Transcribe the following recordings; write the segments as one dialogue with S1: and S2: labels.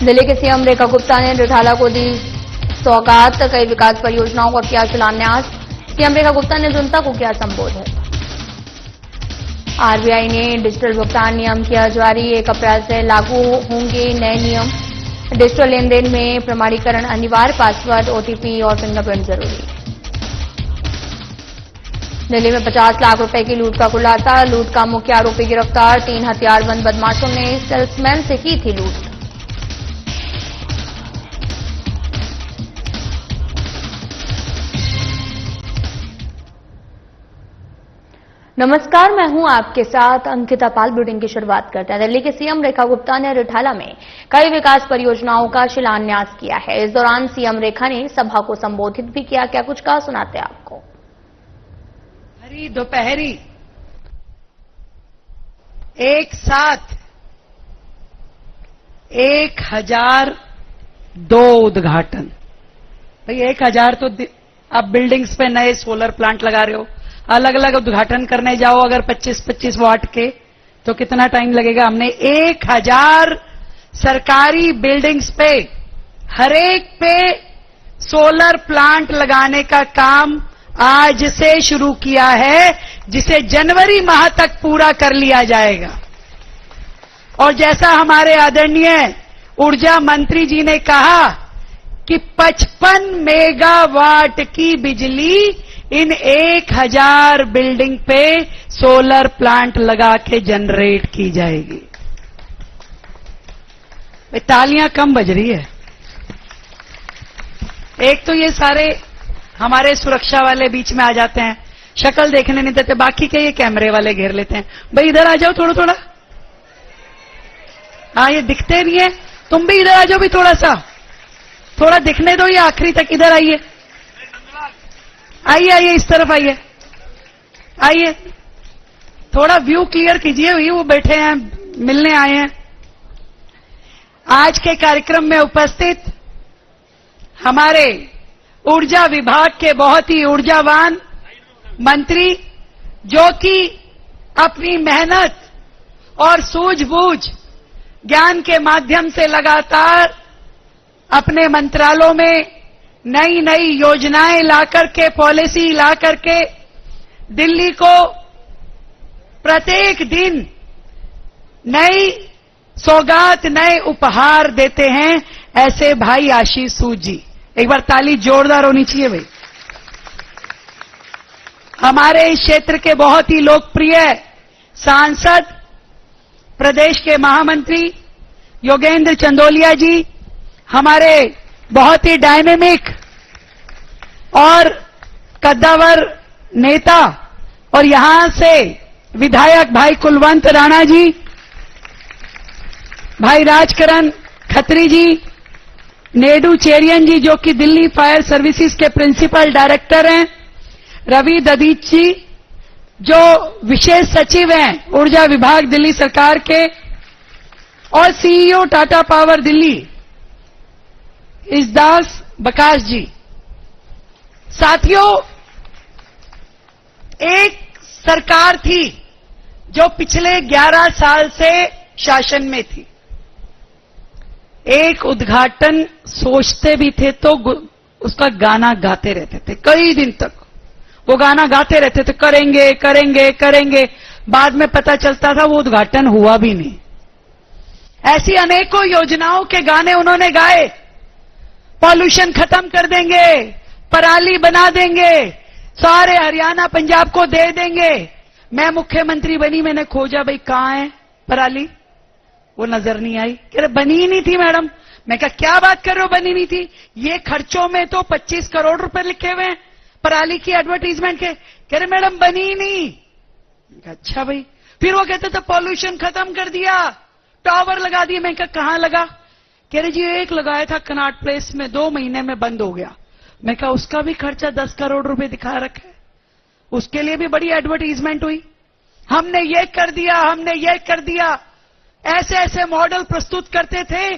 S1: दिल्ली के सीएम रेखा गुप्ता ने रिठाला को दी सौगात, कई विकास परियोजनाओं का किया शिलान्यास। सीएम रेखा गुप्ता ने जनता को किया संबोधित। आरबीआई ने डिजिटल भुगतान नियम किया जारी, 1 अप्रैल से लागू होंगे नए नियम। डिजिटल लेनदेन में प्रमाणीकरण अनिवार्य, पासवर्ड, ओटीपी और फिंगरप्रिंट जरूरी। दिल्ली में 50 लाख रुपए की लूट का खुलासा, लूट का मुख्य आरोपी गिरफ्तार। 3 हथियारबंद बदमाशों ने सेल्समैन से की थी लूट। नमस्कार, मैं हूं आपके साथ अंकिता पाल। बुलेटिन की शुरुआत करते हैं। दिल्ली के सीएम रेखा गुप्ता ने रिठाला में कई विकास परियोजनाओं का शिलान्यास किया है। इस दौरान सीएम रेखा ने सभा को संबोधित भी किया। क्या कुछ कहा, सुनाते हैं आपको।
S2: हरी दोपहरी एक साथ 1002 उद्घाटन। भाई 1000 तो आप बिल्डिंग्स पे नए सोलर प्लांट लगा रहे हो, अलग अलग उद्घाटन करने जाओ अगर 25-25 वाट के तो कितना टाइम लगेगा। हमने 1000 सरकारी बिल्डिंग्स पे हर एक पे सोलर प्लांट लगाने का काम आज से शुरू किया है, जिसे जनवरी माह तक पूरा कर लिया जाएगा। और जैसा हमारे आदरणीय ऊर्जा मंत्री जी ने कहा कि 55 मेगावाट की बिजली इन 1000 बिल्डिंग पे सोलर प्लांट लगा के जनरेट की जाएगी। तालियां कम बज रही है। एक तो ये सारे हमारे सुरक्षा वाले बीच में आ जाते हैं, शक्ल देखने नहीं देते, बाकी के ये कैमरे वाले घेर लेते हैं। भाई इधर आ जाओ थोड़ा थोड़ा। हाँ, ये दिखते नहीं है, तुम भी इधर आ जाओ भी थोड़ा सा, थोड़ा दिखने दो ये आखिरी तक। इधर आइए आइए आइए, इस तरफ आइए आइए, थोड़ा व्यू क्लियर कीजिए। वो बैठे हैं, मिलने आए हैं। आज के कार्यक्रम में उपस्थित हमारे ऊर्जा विभाग के बहुत ही ऊर्जावान मंत्री, जो कि अपनी मेहनत और सूझबूझ ज्ञान के माध्यम से लगातार अपने मंत्रालयों में नई नई योजनाएं लाकर के, पॉलिसी लाकर के दिल्ली को प्रत्येक दिन नई सौगात, नए उपहार देते हैं, ऐसे भाई आशीष सूद जी। एक बार ताली जोरदार होनी चाहिए भाई। हमारे इस क्षेत्र के बहुत ही लोकप्रिय सांसद, प्रदेश के महामंत्री योगेंद्र चंदोलिया जी, हमारे बहुत ही डायनेमिक और कद्दावर नेता और यहां से विधायक भाई कुलवंत राणा जी, भाई राजकरण खत्री जी, नेडू चेरियन जी जो कि दिल्ली फायर सर्विसेज के प्रिंसिपल डायरेक्टर हैं, रवि ददीच जी जो विशेष सचिव हैं ऊर्जा विभाग दिल्ली सरकार के, और सीईओ टाटा पावर दिल्ली इसदास बकाश जी। साथियों, एक सरकार थी जो पिछले 11 साल से शासन में थी। एक उद्घाटन सोचते भी थे तो उसका गाना गाते रहते थे, कई दिन तक वो गाना गाते रहते थे, करेंगे करेंगे करेंगे। बाद में पता चलता था वो उद्घाटन हुआ भी नहीं। ऐसी अनेकों योजनाओं के गाने उन्होंने गाए। पॉल्यूशन खत्म कर देंगे, पराली बना देंगे, सारे हरियाणा पंजाब को दे देंगे। मैं मुख्यमंत्री बनी, मैंने खोजा भाई कहां है पराली, वो नजर नहीं आई। कह रहे बनी ही नहीं थी मैडम। मैं कहा क्या बात कर रहे हो, बनी नहीं थी? ये खर्चों में तो 25 करोड़ रुपए लिखे हुए हैं पराली की एडवर्टीजमेंट के। कह रहे मैडम बनी ही नहीं। अच्छा भाई। फिर वो कहते थे पॉल्यूशन खत्म कर दिया, टावर लगा दिए। मैं कहा कहां लगा? कह रहे जी एक लगाया था कनॉट प्लेस में, 2 महीने में बंद हो गया। मैं कहा उसका भी खर्चा 10 करोड़ रुपए दिखा रखा है, उसके लिए भी बड़ी एडवर्टीजमेंट हुई। हमने ये कर दिया, हमने ये कर दिया। ऐसे ऐसे मॉडल प्रस्तुत करते थे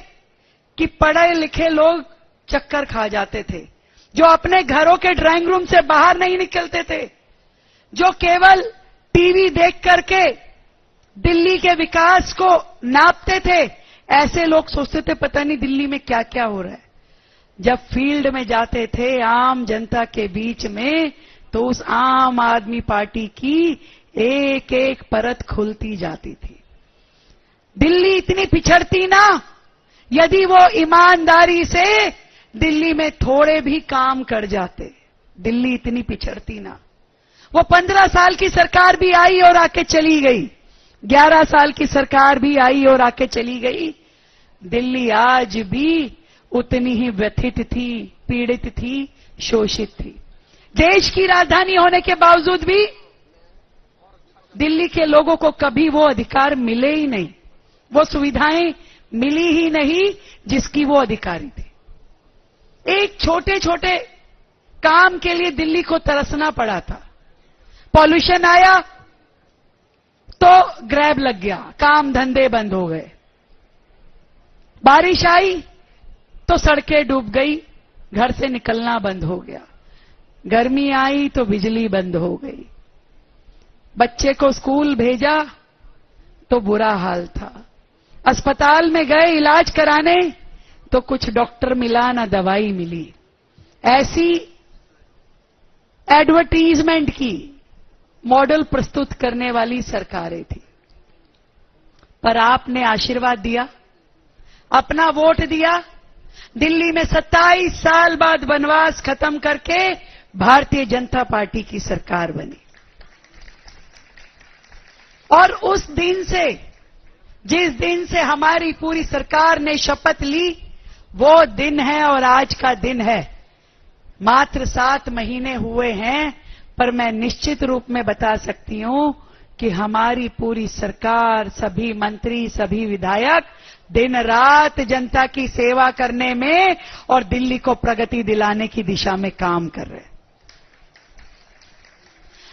S2: कि पढ़े लिखे लोग चक्कर खा जाते थे, जो अपने घरों के ड्राइंग रूम से बाहर नहीं निकलते थे, जो केवल टीवी देख करके दिल्ली के विकास को नापते थे। ऐसे लोग सोचते थे पता नहीं दिल्ली में क्या क्या हो रहा है। जब फील्ड में जाते थे आम जनता के बीच में, तो उस आम आदमी पार्टी की एक एक परत खुलती जाती थी। दिल्ली इतनी पिछड़ती ना, यदि वो ईमानदारी से दिल्ली में थोड़े भी काम कर जाते, दिल्ली इतनी पिछड़ती ना। वो 15 साल की सरकार भी आई और आके चली गई, 11 साल की सरकार भी आई और आके चली गई। दिल्ली आज भी उतनी ही व्यथित थी, पीड़ित थी, शोषित थी। देश की राजधानी होने के बावजूद भी दिल्ली के लोगों को कभी वो अधिकार मिले ही नहीं, वो सुविधाएं मिली ही नहीं जिसकी वो अधिकारी थे। एक छोटे छोटे काम के लिए दिल्ली को तरसना पड़ा था। पॉल्यूशन आया तो ग्रैब लग गया, काम धंधे बंद हो गए। बारिश आई तो सड़कें डूब गई, घर से निकलना बंद हो गया। गर्मी आई तो बिजली बंद हो गई। बच्चे को स्कूल भेजा तो बुरा हाल था। अस्पताल में गए इलाज कराने तो कुछ डॉक्टर मिला ना दवाई मिली। ऐसी एडवर्टीजमेंट की मॉडल प्रस्तुत करने वाली सरकारें थी। पर आपने आशीर्वाद दिया, अपना वोट दिया। दिल्ली में 27 साल बाद वनवास खत्म करके भारतीय जनता पार्टी की सरकार बनी। और उस दिन से, जिस दिन से हमारी पूरी सरकार ने शपथ ली, वो दिन है और आज का दिन है। मात्र 7 महीने हुए हैं, पर मैं निश्चित रूप में बता सकती हूं कि हमारी पूरी सरकार, सभी मंत्री, सभी विधायक दिन रात जनता की सेवा करने में और दिल्ली को प्रगति दिलाने की दिशा में काम कर रहे हैं।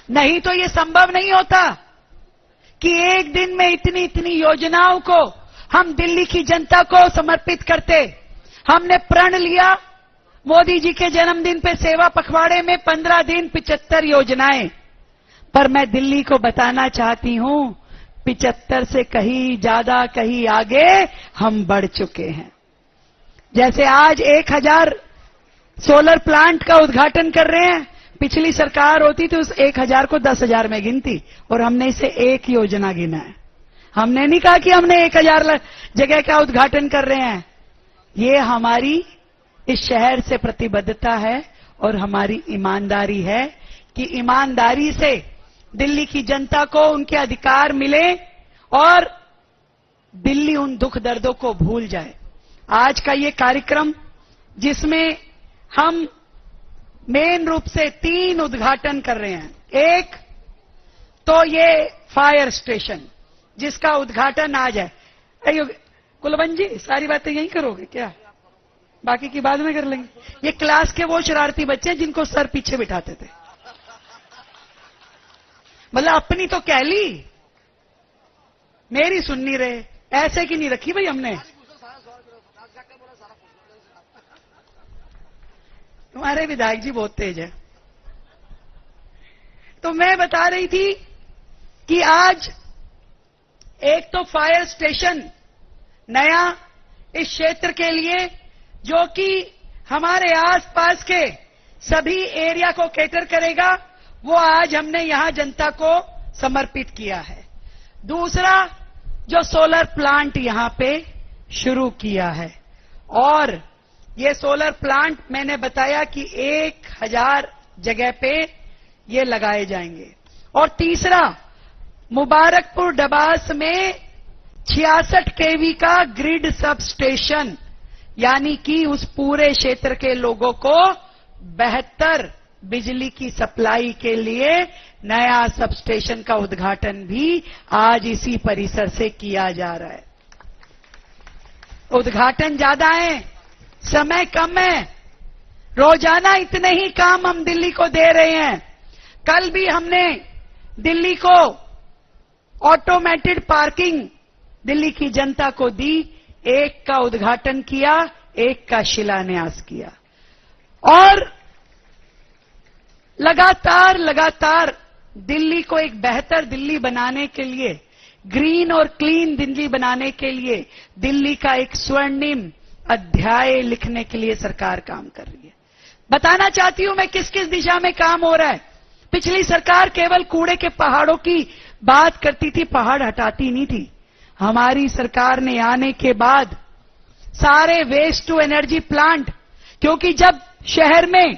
S2: नहीं तो ये संभव नहीं होता कि एक दिन में इतनी इतनी योजनाओं को हम दिल्ली की जनता को समर्पित करते। हमने प्रण लिया मोदी जी के जन्मदिन पे सेवा पखवाड़े में 15 दिन 75 योजनाएं। पर मैं दिल्ली को बताना चाहती हूं 75 से कहीं ज्यादा, कहीं आगे हम बढ़ चुके हैं। जैसे आज 1000 सोलर प्लांट का उद्घाटन कर रहे हैं। पिछली सरकार होती तो उस 1000 को 10,000 में गिनती, और हमने इसे एक योजना गिना है। हमने नहीं कहा कि हमने 1000 जगह का उद्घाटन कर रहे हैं। ये हमारी इस शहर से प्रतिबद्धता है और हमारी ईमानदारी है कि ईमानदारी से दिल्ली की जनता को उनके अधिकार मिले और दिल्ली उन दुख दर्दों को भूल जाए। आज का ये कार्यक्रम, जिसमें हम मेन रूप से 3 उद्घाटन कर रहे हैं। एक तो ये फायर स्टेशन, जिसका उद्घाटन आज है। कुलवंत जी, सारी बातें यहीं करोगे क्या? बाकी की बाद में कर लेंगे। ये क्लास के वो शरारती बच्चे हैं जिनको सर पीछे बिठाते थे। मतलब अपनी तो कह ली, मेरी सुन नहीं रहे। ऐसे की नहीं रखी भाई हमने। तुम्हारे विधायक जी बहुत तेज है। तो मैं बता रही थी कि आज एक तो फायर स्टेशन नया इस क्षेत्र के लिए, जो कि हमारे आसपास के सभी एरिया को कैटर करेगा, वो आज हमने यहां जनता को समर्पित किया है। दूसरा, जो सोलर प्लांट यहां पे शुरू किया है, और ये सोलर प्लांट मैंने बताया कि 1000 जगह पे ये लगाए जाएंगे। और तीसरा, मुबारकपुर डबास में 66 केवी का ग्रिड सब स्टेशन, यानी कि उस पूरे क्षेत्र के लोगों को बेहतर बिजली की सप्लाई के लिए नया सब स्टेशन का उद्घाटन भी आज इसी परिसर से किया जा रहा है। उद्घाटन ज्यादा है, समय कम है। रोजाना इतने ही काम हम दिल्ली को दे रहे हैं। कल भी हमने दिल्ली को ऑटोमेटेड पार्किंग दिल्ली की जनता को दी। एक का उद्घाटन किया, एक का शिलान्यास किया। और लगातार दिल्ली को एक बेहतर दिल्ली बनाने के लिए ग्रीन और क्लीन दिल्ली बनाने के लिए दिल्ली का एक स्वर्णिम अध्याय लिखने के लिए सरकार काम कर रही है। बताना चाहती हूं मैं किस किस दिशा में काम हो रहा है। पिछली सरकार केवल कूड़े के पहाड़ों की बात करती थी, पहाड़ हटाती नहीं थी। हमारी सरकार ने आने के बाद सारे वेस्ट टू एनर्जी प्लांट, क्योंकि जब शहर में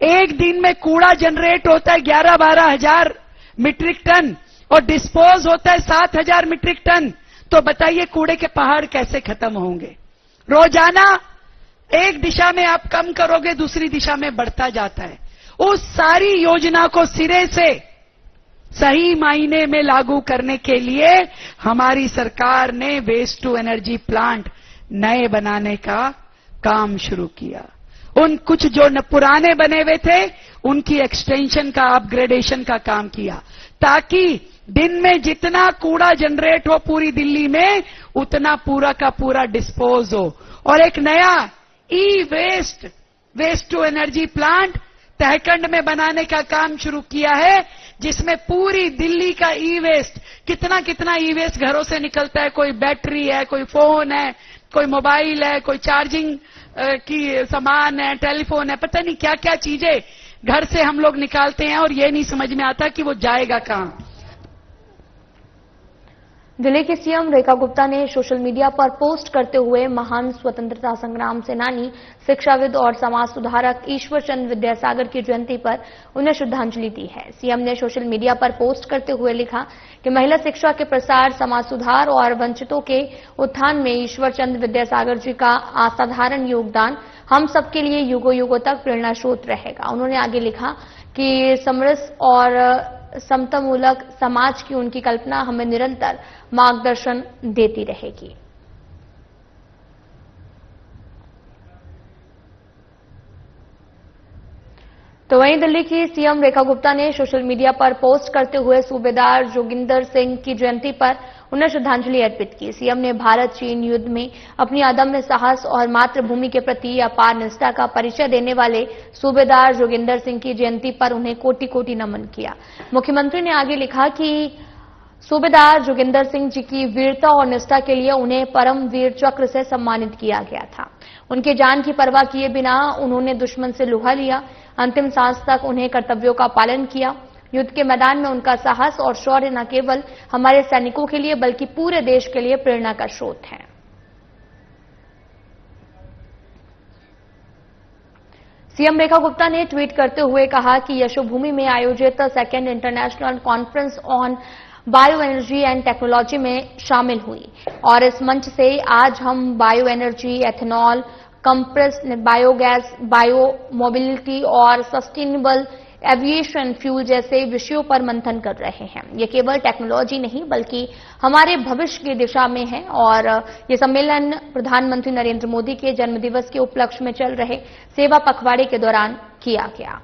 S2: एक दिन में कूड़ा जनरेट होता है 11-12 हजार मीट्रिक टन और डिस्पोज होता है 7,000 मीट्रिक टन, तो बताइए कूड़े के पहाड़ कैसे खत्म होंगे। रोजाना एक दिशा में आप कम करोगे, दूसरी दिशा में बढ़ता जाता है। उस सारी योजना को सिरे से सही मायने में लागू करने के लिए हमारी सरकार ने वेस्ट टू एनर्जी प्लांट नए बनाने का काम शुरू किया। उन कुछ जो पुराने बने हुए थे उनकी एक्सटेंशन का, अपग्रेडेशन का काम किया, ताकि दिन में जितना कूड़ा जनरेट हो पूरी दिल्ली में उतना पूरा का पूरा डिस्पोज हो। और एक नया ई वेस्ट टू एनर्जी प्लांट तहकंड में बनाने का काम शुरू किया है, जिसमें पूरी दिल्ली का ई वेस्ट, कितना कितना ई वेस्ट घरों से निकलता है, कोई बैटरी है, कोई फोन है, कोई मोबाइल है, कोई चार्जिंग की सामान है, टेलीफोन है, पता नहीं क्या क्या चीजें घर से हम लोग निकालते हैं और ये नहीं समझ में आता कि वो जाएगा कहां।
S1: दिल्ली की सीएम रेखा गुप्ता ने सोशल मीडिया पर पोस्ट करते हुए महान स्वतंत्रता संग्राम सेनानी, शिक्षाविद और समाज सुधारक ईश्वर चंद्र विद्यासागर की जयंती पर उन्हें श्रद्धांजलि दी है। सीएम ने सोशल मीडिया पर पोस्ट करते हुए लिखा कि महिला शिक्षा के प्रसार, समाज सुधार और वंचितों के उत्थान में ईश्वर चंद्र विद्यासागर जी का असाधारण योगदान हम सबके लिए युगों युगों तक प्रेरणा स्रोत रहेगा। उन्होंने आगे लिखा कि समरस और समतामूलक समाज की उनकी कल्पना हमें निरंतर मार्गदर्शन देती रहेगी। तो वहीं दिल्ली की सीएम रेखा गुप्ता ने सोशल मीडिया पर पोस्ट करते हुए सूबेदार जोगिंदर सिंह की जयंती पर उन्हें श्रद्धांजलि अर्पित की। सीएम ने भारत चीन युद्ध में अपनी अदम्य साहस और मातृभूमि के प्रति अपार निष्ठा का परिचय देने वाले सूबेदार जोगिंदर सिंह की जयंती पर उन्हें कोटि कोटि नमन किया। मुख्यमंत्री ने आगे लिखा कि सूबेदार जोगिंदर सिंह जी की वीरता और निष्ठा के लिए उन्हें परम वीर चक्र से सम्मानित किया गया था। उनके जान की परवाह किए बिना उन्होंने दुश्मन से लोहा लिया, अंतिम सांस तक उन्हें कर्तव्यों का पालन किया। युद्ध के मैदान में उनका साहस और शौर्य न केवल हमारे सैनिकों के लिए बल्कि पूरे देश के लिए प्रेरणा का स्रोत है। सीएम रेखा गुप्ता ने ट्वीट करते हुए कहा कि यशोभूमि में आयोजित second international conference on bio energy and technology में शामिल हुई और इस मंच से आज हम bio energy, ethanol, compressed biogas, bio mobility और सस्टेनेबल एविएशन फ्यूल जैसे विषयों पर मंथन कर रहे हैं। ये केवल टेक्नोलॉजी नहीं बल्कि हमारे भविष्य की दिशा में है और ये सम्मेलन प्रधानमंत्री नरेंद्र मोदी के जन्मदिवस के उपलक्ष्य में चल रहे सेवा पखवाड़े के दौरान किया गया।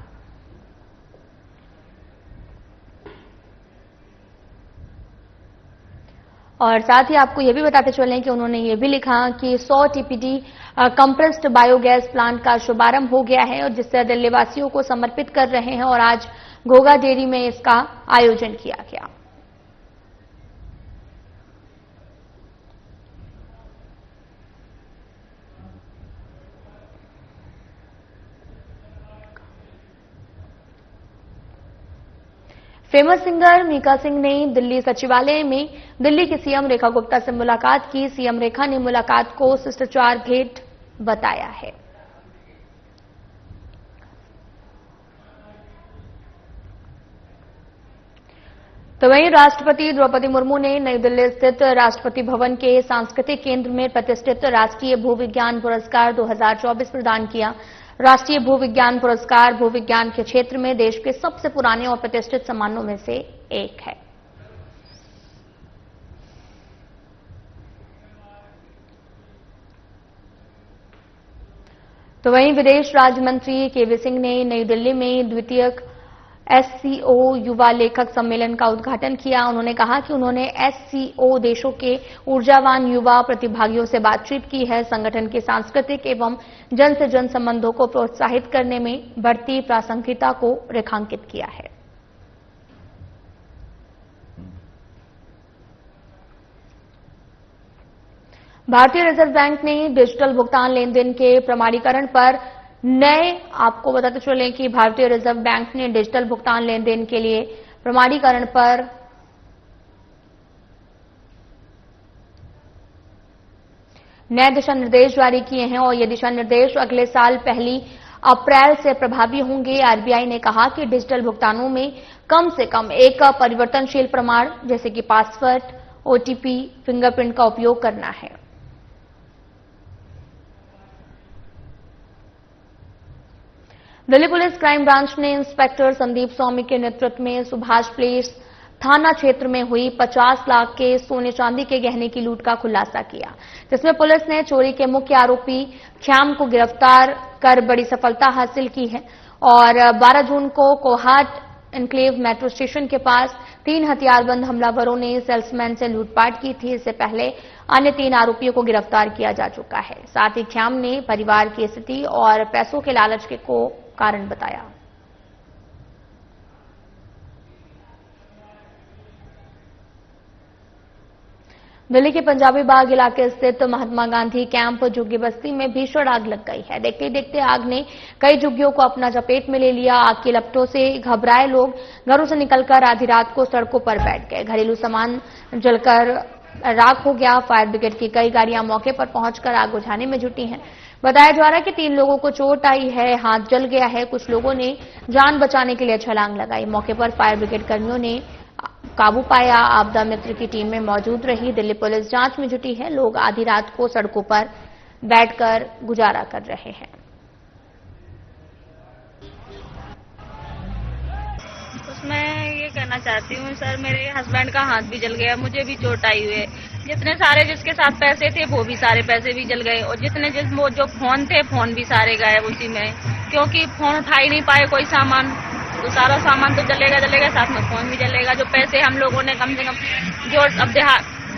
S1: और साथ ही आपको यह भी बताते चलें कि उन्होंने ये भी लिखा कि 100 टीपीडी कंप्रेस्ड बायोगैस प्लांट का शुभारंभ हो गया है और जिससे दिल्ली वासियों को समर्पित कर रहे हैं और आज घोघा डेयरी में इसका आयोजन किया गया। फेमस सिंगर मीका सिंह ने दिल्ली सचिवालय में दिल्ली की सीएम रेखा गुप्ता से मुलाकात की। सीएम रेखा ने मुलाकात को शिष्टाचार भेंट बताया है। तो वहीं राष्ट्रपति द्रौपदी मुर्मू ने नई दिल्ली स्थित राष्ट्रपति भवन के सांस्कृतिक केंद्र में प्रतिष्ठित राष्ट्रीय भूविज्ञान पुरस्कार 2024 प्रदान किया। राष्ट्रीय भूविज्ञान पुरस्कार भूविज्ञान के क्षेत्र में देश के सबसे पुराने और प्रतिष्ठित सम्मानों में से एक है। तो वहीं विदेश राज्य मंत्री केवी सिंह ने नई दिल्ली में द्वितीय एससीओ युवा लेखक सम्मेलन का उद्घाटन किया। उन्होंने कहा कि उन्होंने एससीओ देशों के ऊर्जावान युवा प्रतिभागियों से बातचीत की है, संगठन के सांस्कृतिक एवं जन से जन संबंधों को प्रोत्साहित करने में बढ़ती प्रासंगिकता को रेखांकित किया है। भारतीय रिजर्व बैंक ने डिजिटल भुगतान लेन देन के प्रमाणीकरण पर आपको बताते चलें कि भारतीय रिजर्व बैंक ने डिजिटल भुगतान लेन देन के लिए प्रमाणीकरण पर नए दिशा निर्देश जारी किए हैं और ये दिशा निर्देश अगले साल 1 अप्रैल से प्रभावी होंगे। आरबीआई ने कहा कि डिजिटल भुगतानों में कम से कम एक परिवर्तनशील प्रमाण जैसे कि पासवर्ड, ओटीपी, फिंगरप्रिंट का उपयोग करना है। दिल्ली पुलिस क्राइम ब्रांच ने इंस्पेक्टर संदीप स्वामी के नेतृत्व में सुभाष प्लेस थाना क्षेत्र में हुई 50 लाख के सोने चांदी के गहने की लूट का खुलासा किया, जिसमें पुलिस ने चोरी के मुख्य आरोपी ख्याम को गिरफ्तार कर बड़ी सफलता हासिल की है और 12 जून को कोहाट एनक्लेव मेट्रो स्टेशन के पास 3 हथियारबंद हमलावरों ने सेल्समैन से लूटपाट की थी। इससे पहले अन्य 3 आरोपियों को गिरफ्तार किया जा चुका है। साथ ही ख्याम ने परिवार की स्थिति और पैसों के लालच को कारण बताया। दिल्ली के पंजाबी बाग इलाके स्थित महात्मा गांधी कैंप झुग्गी बस्ती में भीषण आग लग गई है। देखते ही देखते आग ने कई झुग्गियों को अपना चपेट में ले लिया। आग की लपटों से घबराए लोग घरों से निकलकर आधी रात को सड़कों पर बैठ गए। घरेलू सामान जलकर राख हो गया। फायर ब्रिगेड की कई गाड़ियां मौके पर पहुंचकर आग बुझाने में जुटी हैं। बताया जा रहा है कि 3 लोगों को चोट आई है, हाथ जल गया है। कुछ लोगों ने जान बचाने के लिए छलांग लगाई। मौके पर फायर ब्रिगेड कर्मियों ने काबू पाया। आपदा मित्र की टीम में मौजूद रही। दिल्ली पुलिस जांच में जुटी है। लोग आधी रात को सड़कों पर बैठकर गुजारा कर रहे हैं।
S3: मैं ये कहना चाहती हूँ सर, मेरे हस्बैंड का हाथ भी जल गया, मुझे भी चोट आई हुई है। जितने सारे जिसके साथ पैसे थे वो भी सारे पैसे भी जल गए और वो जो फोन थे फोन भी सारे गायब उसी में, क्योंकि फोन उठा ही नहीं पाए कोई सामान, तो सारा सामान तो जलेगा, साथ में फोन भी जलेगा। जो पैसे हम लोगों ने कम से कम अब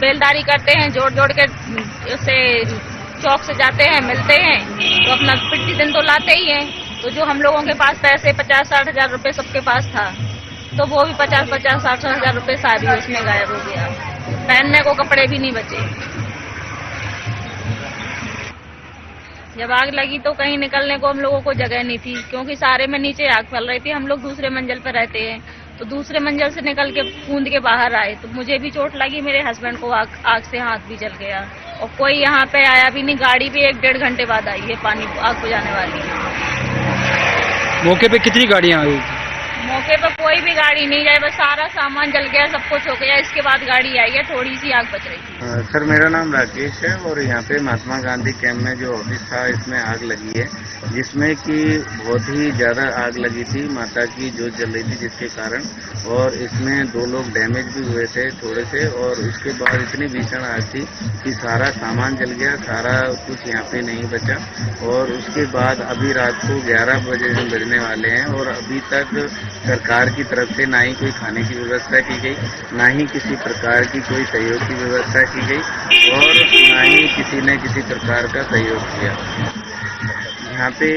S3: बेलदारी करते हैं, जोड़ के उससे चौक से जाते हैं, मिलते हैं तो अपना पिट्टी दिन तो लाते ही हैं। तो जो हम लोगों के पास पैसे 50-60 हजार रुपए सबके पास था, तो वो भी 50-60 हजार रुपए सारी उसमें गायब हो गया। पहनने को कपड़े भी नहीं बचे। जब आग लगी तो कहीं निकलने को हम लोगों को जगह नहीं थी, क्योंकि सारे में नीचे आग फैल रही थी। हम लोग दूसरे मंजिल पर रहते हैं, तो दूसरे मंजिल से निकल के कूद के बाहर आए तो मुझे भी चोट लगी, मेरे हस्बैंड को आग से हाथ भी जल गया और कोई यहाँ पे आया भी नहीं। गाड़ी भी 1-1.5 घंटे बाद आई है पानी आग बुझाने वाली।
S4: मौके पे कितनी गाड़ियां आई?
S3: मौके पर कोई भी गाड़ी नहीं जाए, बस सारा सामान जल गया, सब कुछ हो गया। इसके बाद गाड़ी आई है, थोड़ी सी आग बच रही थी।
S5: सर, मेरा नाम राकेश है और यहाँ पे महात्मा गांधी कैंप में जो ऑफिस था इसमें आग लगी है, जिसमें कि बहुत ही ज्यादा आग लगी थी। माता की जोत जल रही थी जिसके कारण, और इसमें 2 लोग डैमेज भी हुए थे थोड़े से। और उसके बाद इतनी भीषण आग थी कि सारा सामान जल गया, सारा कुछ यहाँ पे नहीं बचा। और उसके बाद अभी रात को 11 बजे बजने वाले हैं और अभी तक सरकार की तरफ से ना ही कोई खाने की व्यवस्था की गई, ना ही किसी प्रकार की कोई सहयोग की व्यवस्था की गई और ना ही किसी ने किसी प्रकार का सहयोग किया। यहाँ पे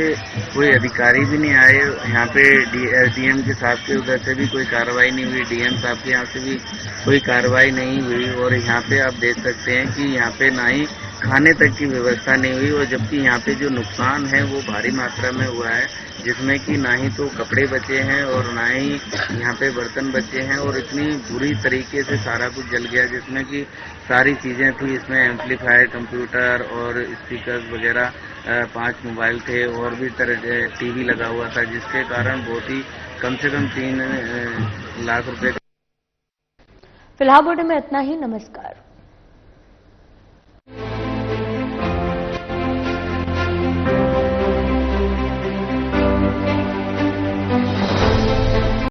S5: कोई अधिकारी भी नहीं आए। यहाँ पे डीएम के साहब के उधर से भी कोई कार्रवाई नहीं हुई, डीएम साहब के यहाँ से भी कोई कार्रवाई नहीं हुई। और यहाँ पे आप देख सकते हैं कि यहाँ पे ना ही खाने तक की व्यवस्था नहीं हुई। और जबकि यहाँ पे जो नुकसान है वो भारी मात्रा में हुआ है, जिसमें कि ना ही तो कपड़े बचे हैं और ना ही यहाँ पे बर्तन बचे हैं। और इतनी बुरी तरीके से सारा कुछ जल गया, जिसमें कि सारी चीजें थी। इसमें एम्पलीफायर, कंप्यूटर और स्पीकर वगैरह, 5 मोबाइल थे और भी तरह टीवी लगा हुआ था, जिसके कारण बहुत ही कम से कम 3 लाख रुपए।
S1: फिलहाल बुलेटिन में इतना ही। नमस्कार।